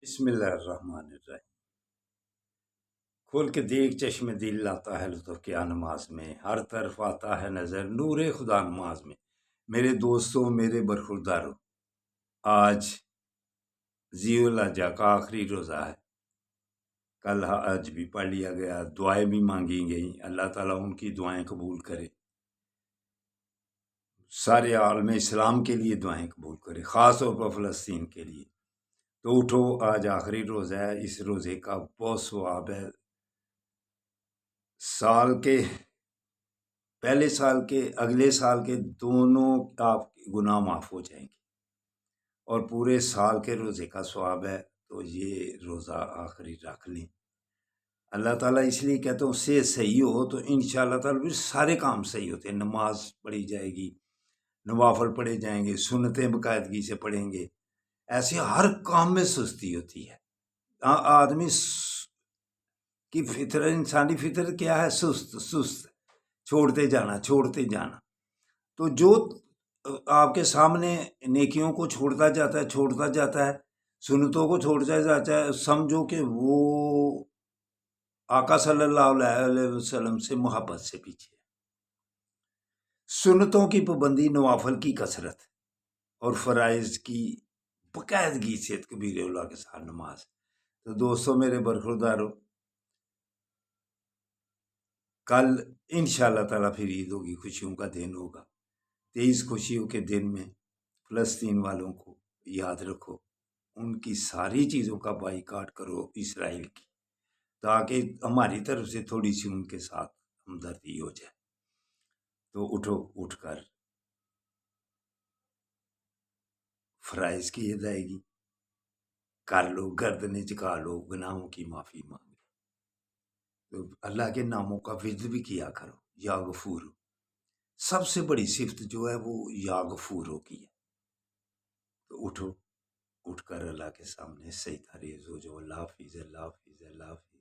بسم اللہ الرحمن الرحیم۔ کھول کے دیکھ چشم دل لاتا ہے لطف کیا نماز میں، ہر طرف آتا ہے نظر نور خدا نماز میں۔ میرے دوستوں، میرے برخورداروں، آج ذی الحجہ کا آخری روزہ ہے۔ کل حج بھی پڑھ لیا گیا، دعائیں بھی مانگی گئیں، اللہ تعالیٰ ان کی دعائیں قبول کرے، سارے عالم اسلام کے لیے دعائیں قبول کرے، خاص طور پر فلسطین کے لیے۔ تو اٹھو، آج آخری روزہ ہے، اس روزے کا بہت ثواب ہے۔ سال کے پہلے سال کے اگلے سال کے دونوں آپ کے گناہ معاف ہو جائیں گے، اور پورے سال کے روزے کا ثواب ہے۔ تو یہ روزہ آخری رکھ لیں۔ اللہ تعالیٰ اس لیے کہتا ہوں صحت صحیح ہو تو انشاءاللہ تعالیٰ پھر سارے کام صحیح ہوتے ہیں۔ نماز پڑھی جائے گی، نوافل پڑھے جائیں گے، سنتیں باقاعدگی سے پڑھیں گے، ایسے ہر کام میں سستی ہوتی ہے۔ آدمی کی فطرت، انسانی فطرت کیا ہے؟ سست، چھوڑتے جانا۔ تو جو آپ کے سامنے نیکیوں کو چھوڑتا جاتا ہے، سنتوں کو چھوڑتا جاتا ہے، سمجھو کہ وہ آقا صلی اللہ علیہ وسلم سے محبت سے پیچھے ہے۔ سنتوں کی پابندی، نوافل کی کثرت اور فرائض کی باقاعدگی سے کبیر اولیٰ کے ساتھ نماز۔ تو دوستوں، میرے برخورداروں، کل انشاءاللہ تعالیٰ پھر عید ہوگی، خوشیوں کا دن ہوگا۔ 23 خوشیوں کے دن میں فلسطین والوں کو یاد رکھو، ان کی ساری چیزوں کا بائیکاٹ کرو اسرائیل کی، تاکہ ہماری طرف سے تھوڑی سی ان کے ساتھ ہمدردی ہو جائے۔ تو اٹھو، اٹھ کر فرائض کی ادائیگی کر لو، گردنیں جھکا لو، گناہوں کی معافی مانگ لو، تو اللہ کے ناموں کا ورد بھی کیا کرو۔ یا غفور، سب سے بڑی صفت جو ہے وہ یا غفوروں کی ہے۔ تو اٹھو، اٹھ کر اللہ کے سامنے سجدہ ریز ہو جاؤ، اللہ حافظ، اللہ حافظ، اللہ حافظ۔